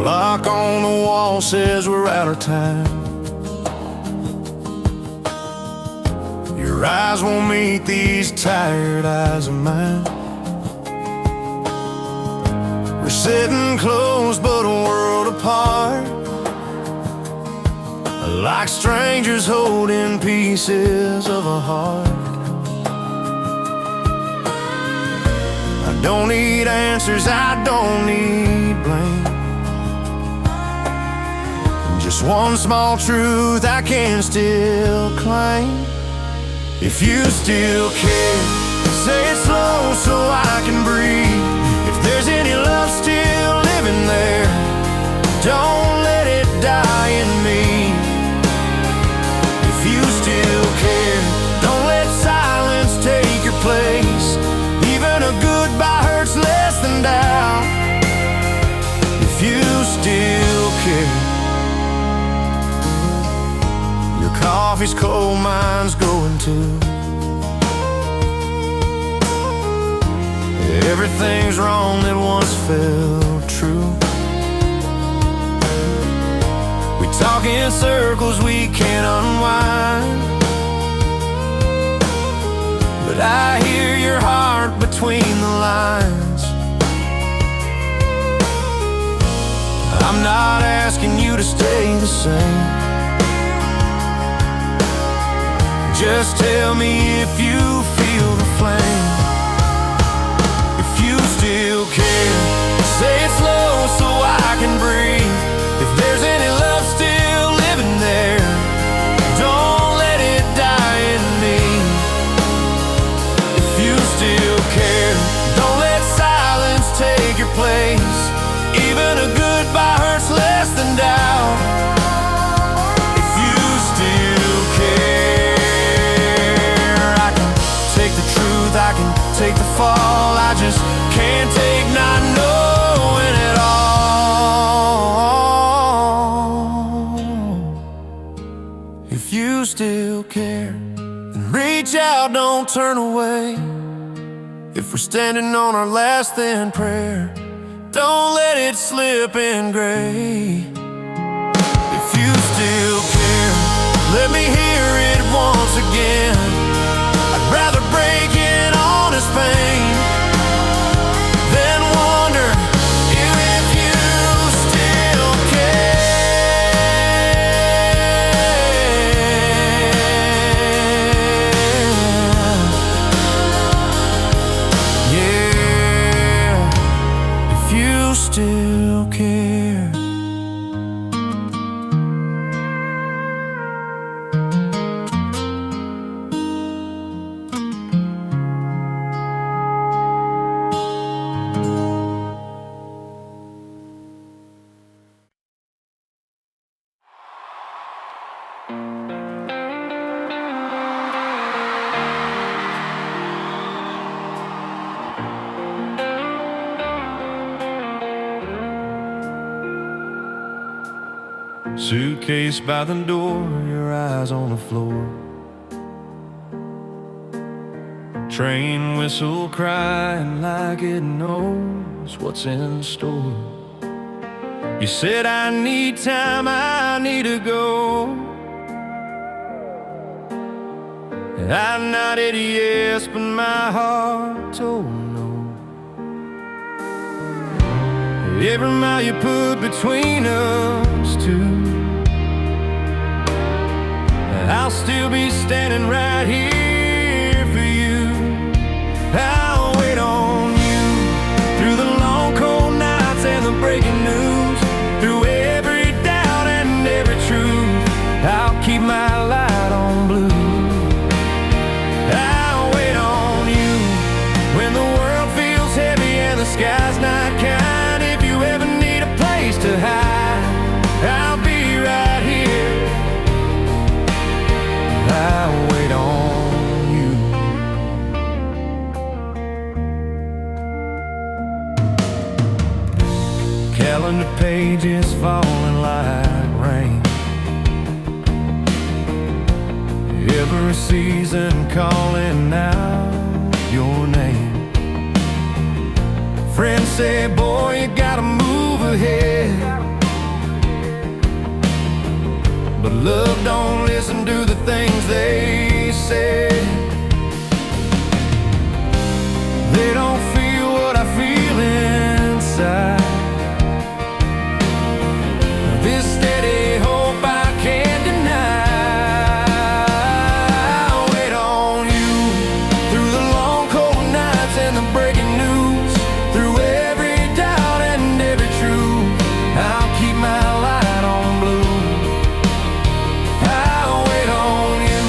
Clock on the wall says we're out of time. Your eyes won't meet these tired eyes of mine. We're sitting close but a world apart, like strangers holding pieces of a heart. I don't need answers, I don't need blame. Just one small truth I can still claim. If you still care, say it slow so I can breathe. If there's any love still living there, don't let it die in me. If you still care, don't let silence take your place. Even a goodbye hurts less than doubt. If you still care, coffee's cold, mine's going too. Everything's wrong that once felt true. We talk in circles we can't unwind, but I hear your heart between the lines. I'm not asking you to stay the same. Just tell me if you feel the flame. If you still care, say it slow so I can breathe. If there's any love still living there, don't let it die in me. If you still care, don't let silence take your place. Even a goodbye hurts less than doubt. If you still care, I can take the fall, I just can't take not knowing it all. If you still care, then reach out, don't turn away. If we're standing on our last thin prayer, don't let it slip in gray. If you still care, let me hear it once again. I'd rather break in honest pain than wonder if you still care. Yeah, if you still care. Suitcase by the door, your eyes on the floor. Train whistle crying like it knows what's in store. You said I need time, I need to go. I nodded yes, but my heart told no. Every mile you put between us two, I'll still be standing right here for you. I'll wait on you through the long cold nights and the breaking news, through every doubt and every truth. I'll keep my light on blue. I'll wait on you when the world feels heavy and the sky's not kind. If you ever need a place to hide, I'll be right here. I'll wait on you. Calendar pages falling like rain, every season calling out your name. Friends say, boy, you gotta move ahead. Love don't listen to the things they say. They don't feel what I feel inside. This steady hope I can't deny. I'll wait on you through the long cold nights and the breaking news, through every doubt and every truth. I'll keep my light on blue. I'll wait on you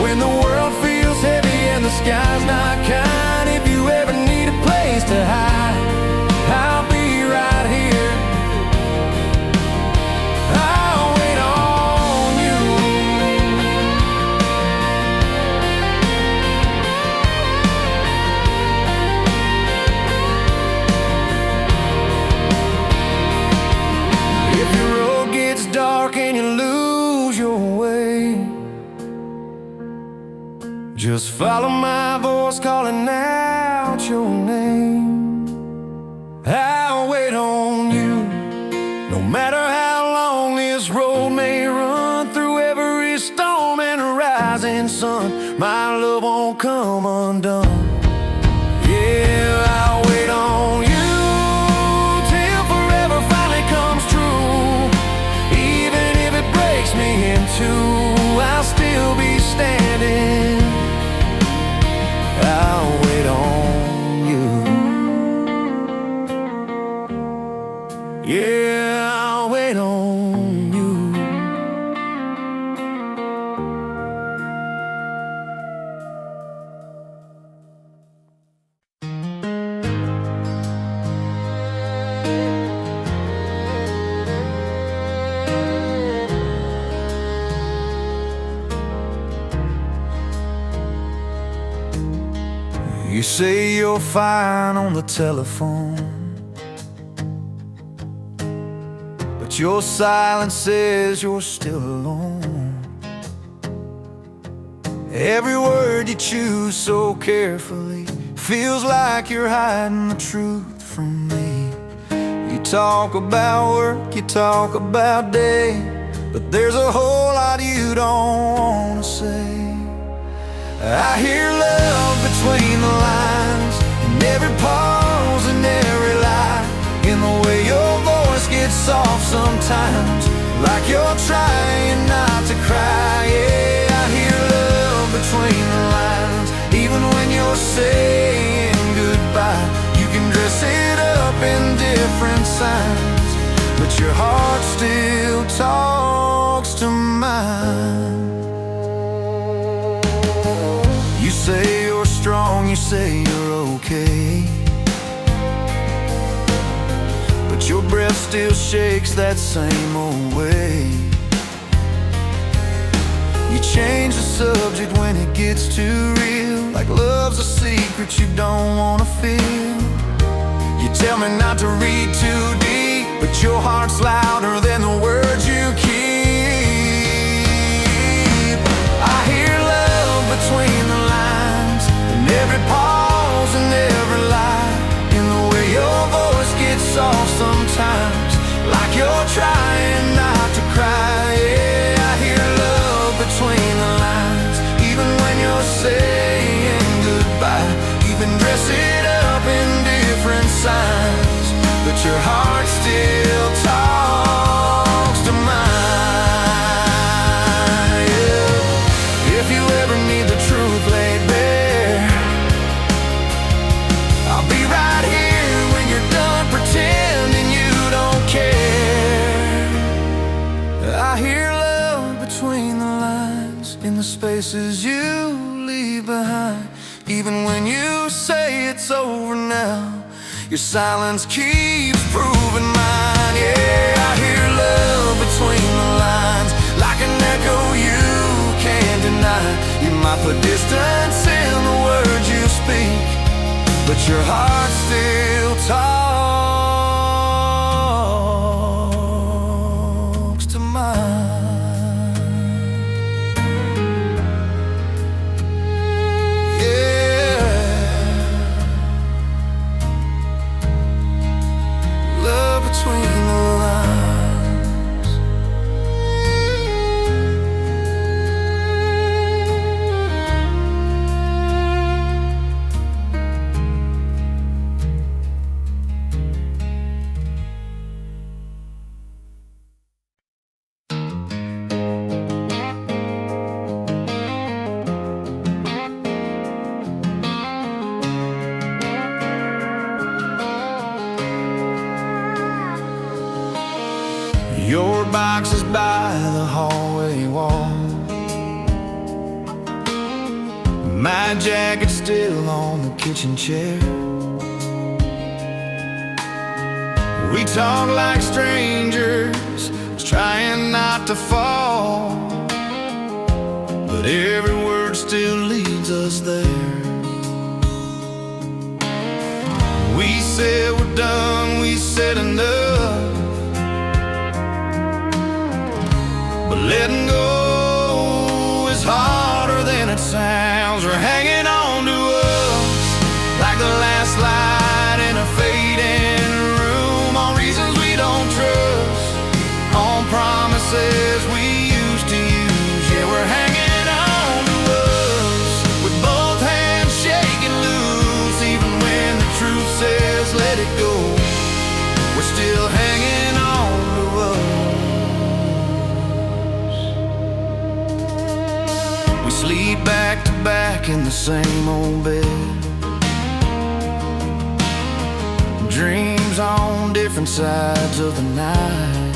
when the world feels heavy and the sky's not kind. If you ever need a place to hide, I'll be right here. I'll wait on you. If your road gets dark and you lose your way, just follow my voice calling out your name. I'll wait on you. No matter how long this road may run, through every storm and rising sun, my love won't come undone. Yeah, I'll wait on you till forever finally comes true. Even if it breaks me in two, I'll still be standing. I'll wait on you. Yeah, I'll wait on you. You say you're fine on the telephone, but your silence says you're still alone. Every word you choose so carefully feels like you're hiding the truth from me. You talk about work, you talk about day, but there's a whole lot you don't wanna say. I hear love between the lines, in every pause and every lie, in the way your voice gets soft sometimes, like you're trying not to cry. Yeah, I hear love between the lines, even when you're saying goodbye. You can dress it up in different signs, but your heart still talks to mine. You say you're strong, you say you're okay, but your breath still shakes that same old way. You change the subject when it gets too real, like love's a secret you don't wanna feel. You tell me not to read too deep, but your heart's louder than the words you keep. I hear love between the lines, in every pause and every lie, in the way your voice gets soft sometimes, like you're trying not to cry. Yeah, I hear love between the lines, even when you're saying goodbye. Even dress it up in different signs, but your heart still talks to mine. Yeah. If you ever need the truth laid bare, I'll be right here when you're done pretending you don't care. I hear love between the lines, in the spaces you leave behind. Even when you say it's over now, your silence keeps proving mine. Yeah, I hear love between the lines, like an echo you can't deny. You might put distance in the words you speak, but your heart still talks to mine. Yeah, love between the lines. Your box is by the hallway wall. My jacket's still on the kitchen chair. We talk like strangers, trying not to fall, but every word still leads us there. We said we're done, we said enough, but letting go is harder than it sounds. We're hanging on to us like the last light in a fading room, on reasons we don't trust, on promises we used to use. Yeah, we're hanging on to us with both hands shaking loose, even when the truth says let it go. We're still hanging on to us. We sleep back to back in the same old bed, dreams on different sides of the night.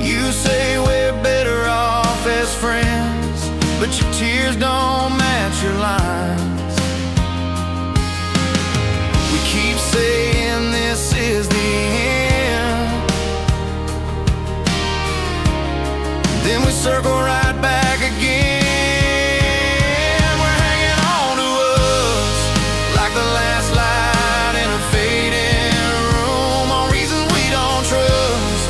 You say we're better off as friends, but your tears don't match your lines. We keep saying this is the end, then we circle right back again. We're hanging on to us like the last light in a fading room, on reasons we don't trust,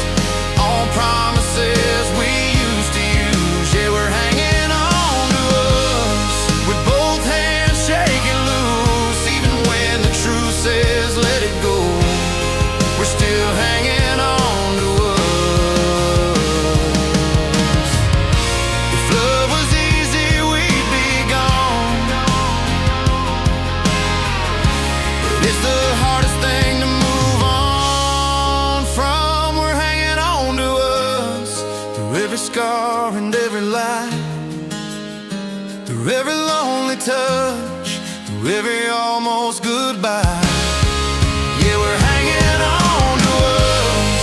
on promises we used to use. Yeah, we're hanging on to us with both hands shaking loose, even when the truth says let it go. We're still hanging on to us. If love was easy, we'd be gone, but it's the hardest thing to move on from. We're hanging on to us through every scar and every lie, through every lonely touch, through every almost goodbye. Yeah, we're hanging on to us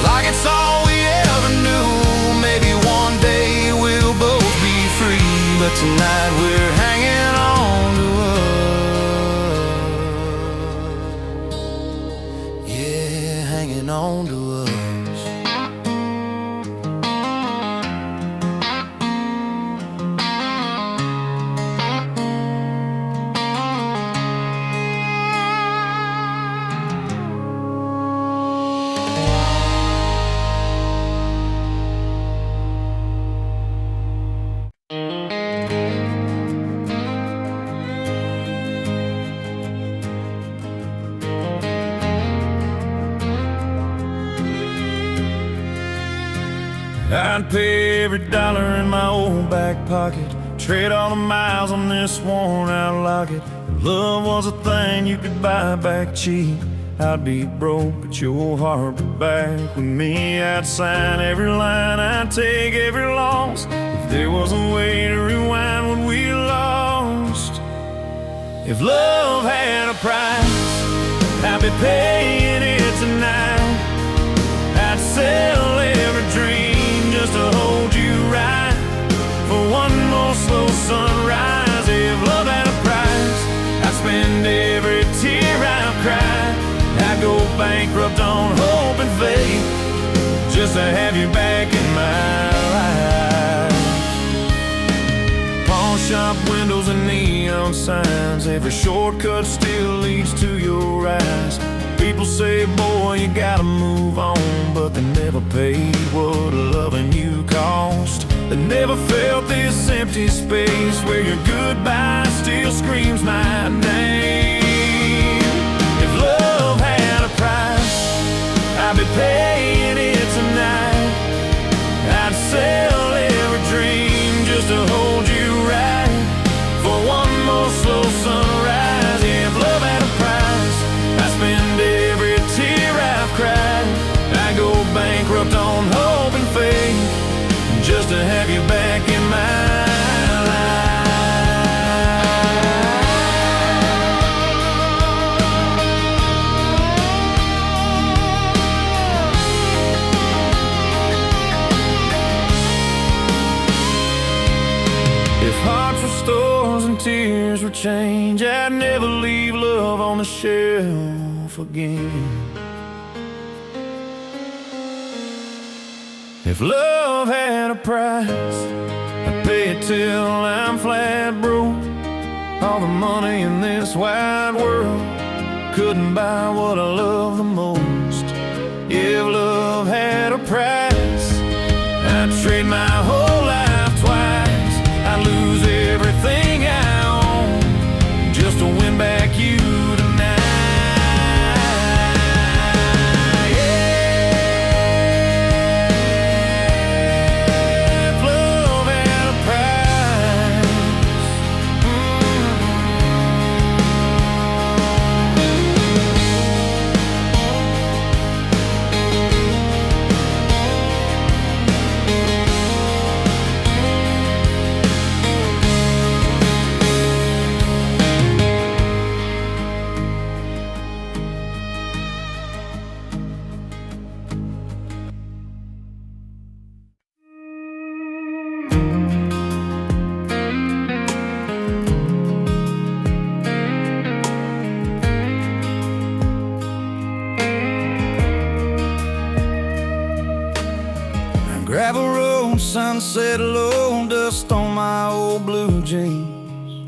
like it's all we ever knew. Maybe one day we'll both be free, but tonight we're hanging on to us. Yeah, hanging on to us. I'd pay every dollar in my old back pocket, trade all the miles on this worn out locket. If love was a thing you could buy back cheap, I'd be broke, but your heart be back with me. I'd sign every line, I'd take every loss. If there was a way to rewind what we lost, if love had a price, I'd be paying it tonight. I'd sell every dream just to hold you right, for one more slow sunrise. If love had a price, I'd spend every tear I've cried. I'd go bankrupt on hope and faith just to have you back in my life. Pawn shop windows and neon signs, every shortcut still leads to your eyes. People say, boy, you gotta move on, but they never paid what loving you cost. They never felt this empty space where your goodbye still screams my name. If love had a price, I'd be paying it tonight. I'd sell every dream just to hold you right, for one more slow sunrise. Yeah, if love had a price, I'd spend every tear I've cried. I go bankrupt on hope and faith just to have you back in my life. years would change, I'd never leave love on the shelf again. If love had a price, I'd pay it till I'm flat broke. All the money in this wide world couldn't buy what I love the most. If love had a price, I'd trade my whole life twice. I'd lose everything I own just to win back you tonight. Gravel road, sunset low, dust on my old blue jeans.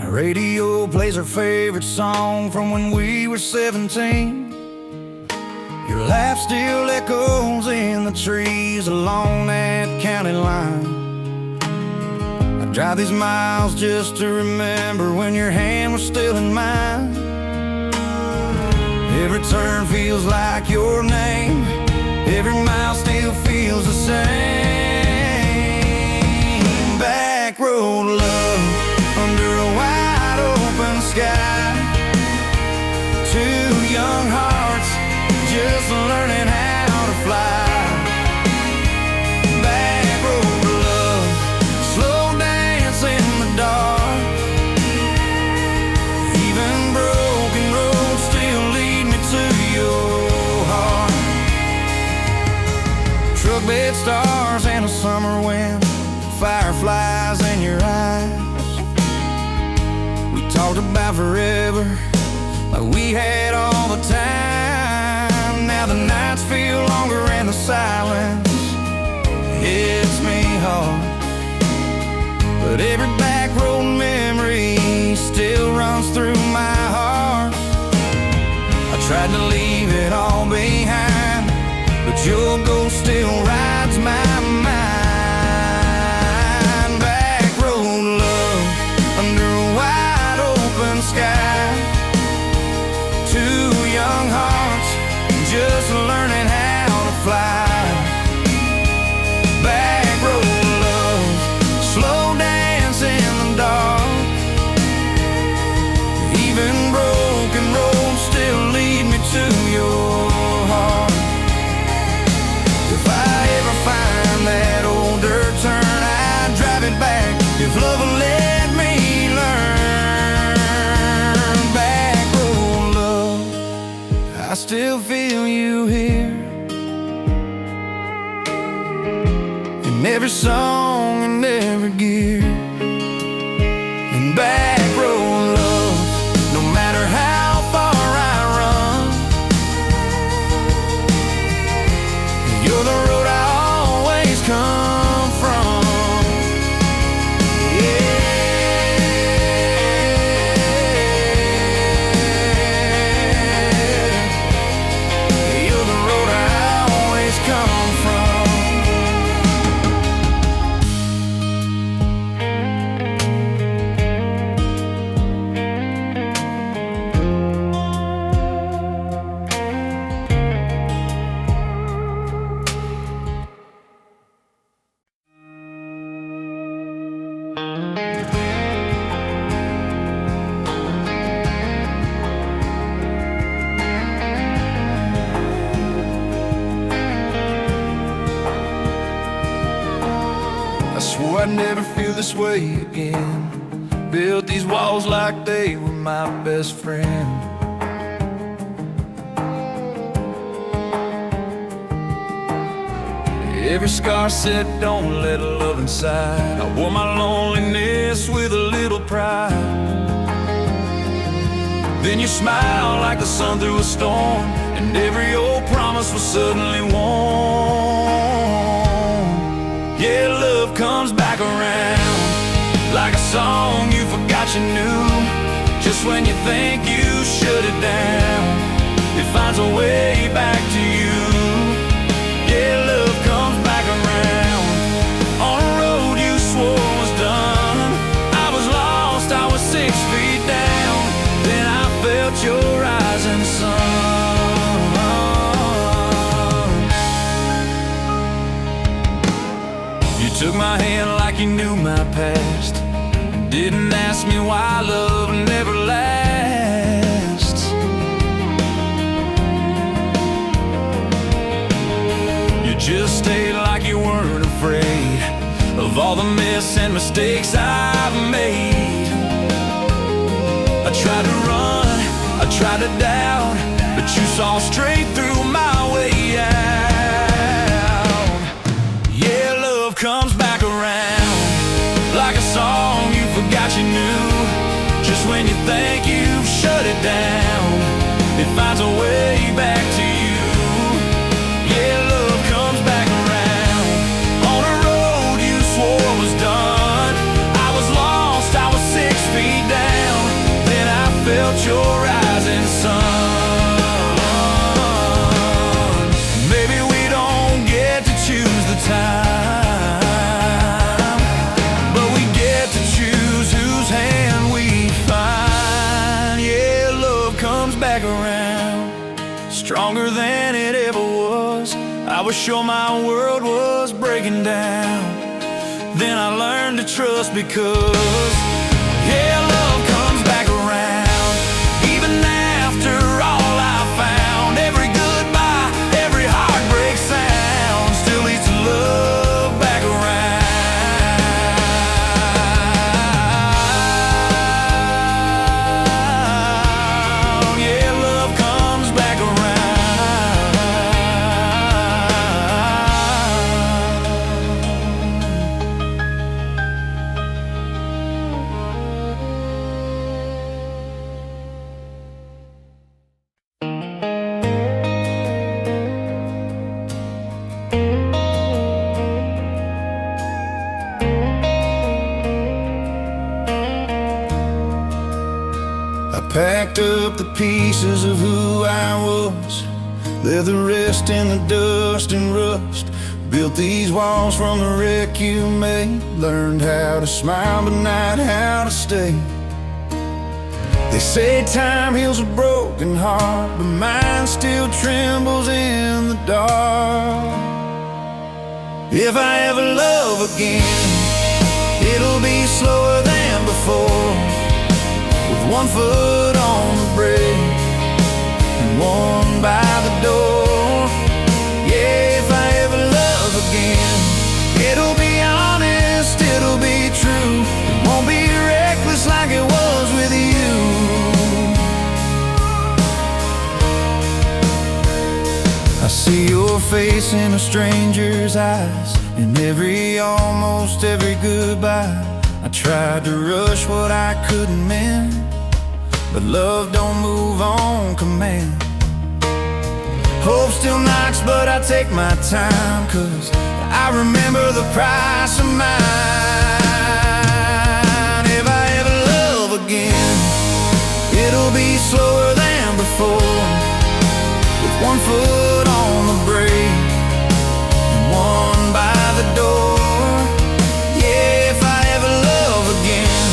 The radio plays our favorite song from when we were 17. Your laugh still echoes in the trees along that county line. I drive these miles just to remember when your hand was still in mine. Every turn feels like your name, every mile still feels the same. Back road love, under a wide open sky. Two young hearts, just learning how to fly. Back road love, slow dance in the dark. Even broken roads still lead me to your heart. Truck bed stars and a summer wind, fireflies in your eyes. We talked about forever, like we had all the time. Now the nights feel longer and the silence hits me hard. But every back road memory still runs through my heart. I tried to leave it all behind, but your ghost still rides my mind. Back road love, under a wide open sky. Two young hearts, just learning how to fly. Back road love, slow dance in the dark. Even broken roads still lead me to your heart. If I ever find that old dirt turn, I'd drive it back, if love will let me learn. Back road love, I still feel you here in every song and every gear. And back road love, no matter how far I run, you're the road I always come from. Yeah, you're the road I always come from. I swore I'd never feel this way again. Built these walls like they were my best friend. Every scar said don't let love inside. I wore my loneliness with a little pride. Then you smiled like the sun through a storm, and every old promise was suddenly warm. Yeah, love comes back around like a song you forgot you knew. Just when you think you shut it down, it finds a way back to you. Yeah, love comes back around on a road you swore was done. I was lost, I was 6 feet down. Then I felt your rising sun. You took my hand like you knew my past, and didn't ask me why love never lasts. You just stayed like you weren't afraid of all the mess and mistakes I've made. I tried to run, I tried to doubt, but you saw straight through my way out. Yeah, love comes back around like a song you forgot you knew. Just when you think you've shut it down, it finds a way back to you. Yeah, love comes back around on a road you swore was done. I was lost, I was 6 feet down. Then I felt your rising sun. Maybe we don't get to choose the time, but we get to choose whose hand we find. Yeah, love comes back around stronger than it ever was. I was sure my world was breaking down. Then I learned to trust because, yeah, love comes back around. Even after all I found, every goodbye, every heartbreak sound still leads to love back around. Yeah, love comes back around. I packed up the pieces of who I was, left the rest in the dust and rust. Built these walls from the wreck you made, learned how to smile but not how to stay. They say time heals a broken heart, but mine still trembles in the dark. If I ever love again, it'll be slower than before, with one foot on the brake and one by the door. Yeah, if I ever love again, it'll be honest, it'll be true. It won't be reckless like it was with you. I see your face in a stranger's eyes, in almost every goodbye. I tried to rush what I couldn't mend, but love don't move on command. Hope still knocks, but I take my time, 'cause I remember the price of mine. If I ever love again, it'll be slower than before, with one foot on the brake and one by the door. Yeah, if I ever love again,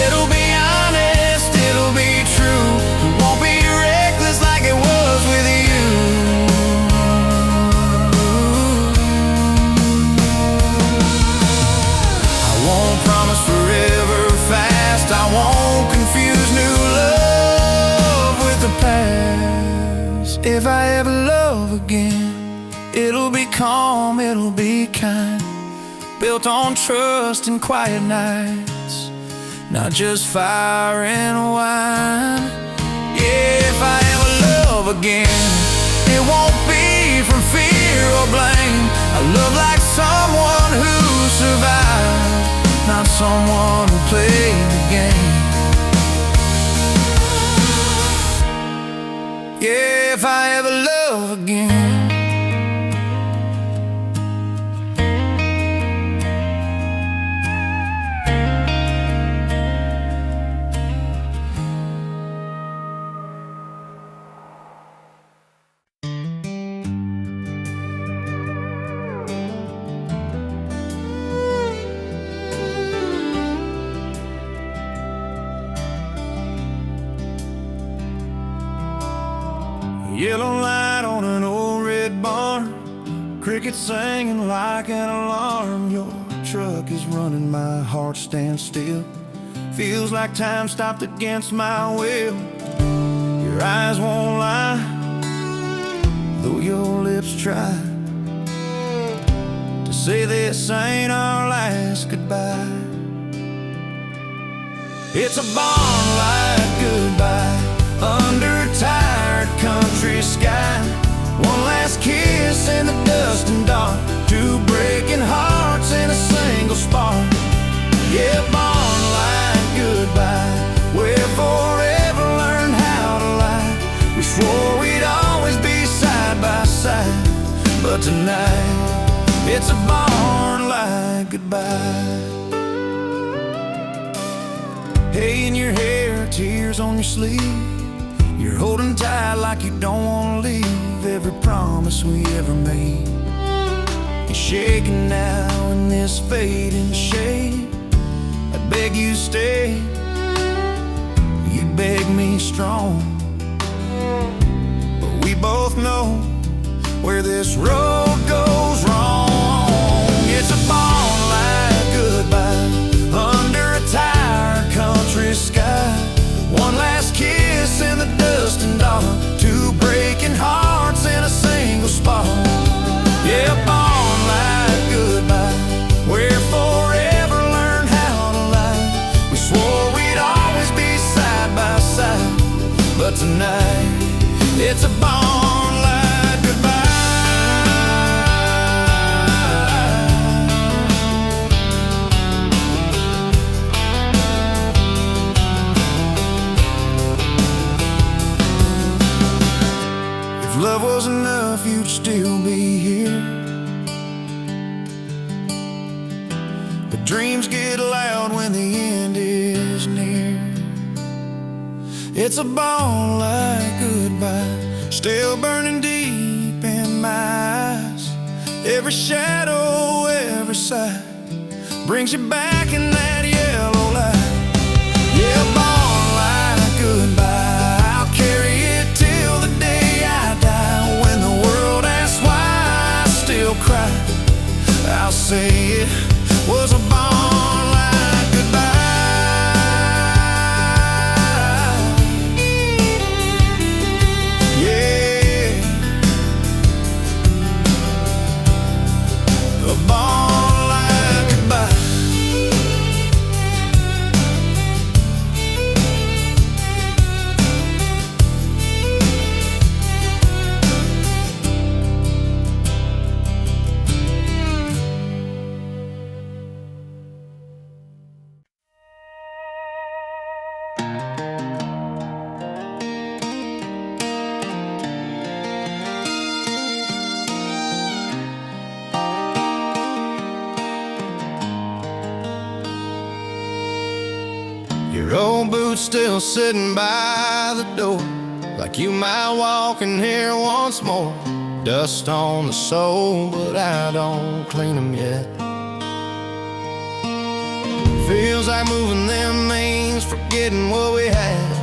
it'll be honest, it'll be true. It won't be reckless like it was with you. I won't promise forever fast, I won't confuse new love with the past. If I ever love again, it'll be calm, it'll be kind, built on trust and quiet nights, not just fire and wine. Yeah, if I ever love again, it won't be from fear or blame. I love like someone who survived, not someone who played the game. Yeah, if I ever love again, yellow light on an old red barn, crickets singing like an alarm. Your truck is running, my heart stands still. Feels like time stopped against my will. Your eyes won't lie, though your lips try to say this ain't our last goodbye. It's a barn-like goodbye under a tired country sky. One last kiss in the dust and dark, two breaking hearts in a single spark. Yeah, barn-like goodbye, where forever learned how to lie. We swore we'd always be side by side, but tonight it's a barn-like goodbye. Hay in your hair, tears on your sleeve. You're holding tight like you don't want to leave every promise we ever made. You're shaking now in this fading shade. I beg you stay, you beg me strong, but we both know where this road goes wrong. It's a barn-like goodbye under a tired country sky. One last kiss in the dust and dark, two breaking hearts in a single spark. Yeah, barn-like goodbye, where forever learned how to lie. We swore we'd always be side by side, but tonight it's a barn-like goodbye. If love was enough, you'd still be here. But dreams get loud when the end is near. It's a barn-like goodbye, still burning deep in my eyes. Every shadow, every sight brings you back in that yellow light. Yeah, barn-like goodbye, I'll carry it till the day I die. When the world asks why I still cry, I'll say it was a barn-like goodbye. Yeah, a barn-like goodbye. Your old boots still sitting by the door, like you might walk in here once more. Dust on the sole, but I don't clean them yet. Feels like moving them means forgetting what we had.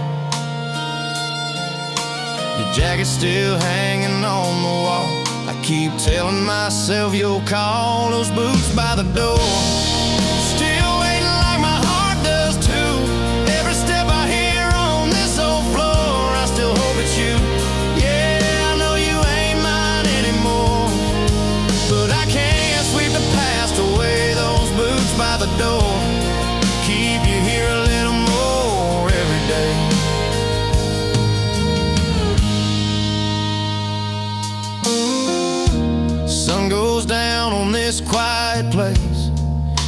Your jacket's still hanging on the wall. I keep telling myself you'll call those boots by the door. Still waiting like my heart does too. Every step I hear on this old floor, I still hope it's you. Yeah, I know you ain't mine anymore, but I can't sweep the past away. Those boots by the door keep you here a little more every day. goes down on this quiet place.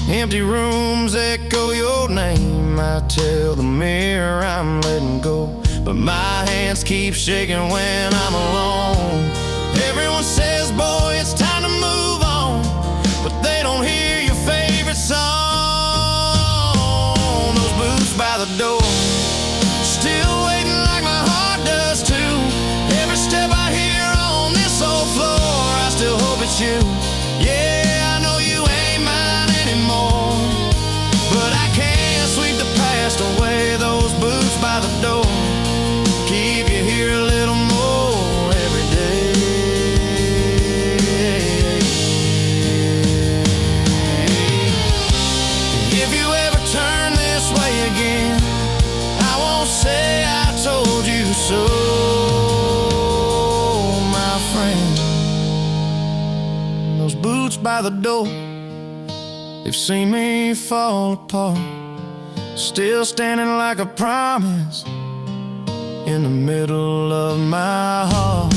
Empty rooms echo your name. I tell the mirror I'm letting go, but my hands keep shaking when I'm alone. Everyone says, boy, it's time to move on, but they don't hear your favorite song. Those boots by the door, still waiting like my heart does too. Every step I hear on this old floor, I still hope it's you. Yeah, I know you ain't mine anymore, but I can't sweep the past away. Those boots by the door keep you here a little more every day. If you ever turn this way again, I won't say I told you so, my friend. Those boots by the door, they've seen me fall apart, still standing like a promise in the middle of my heart.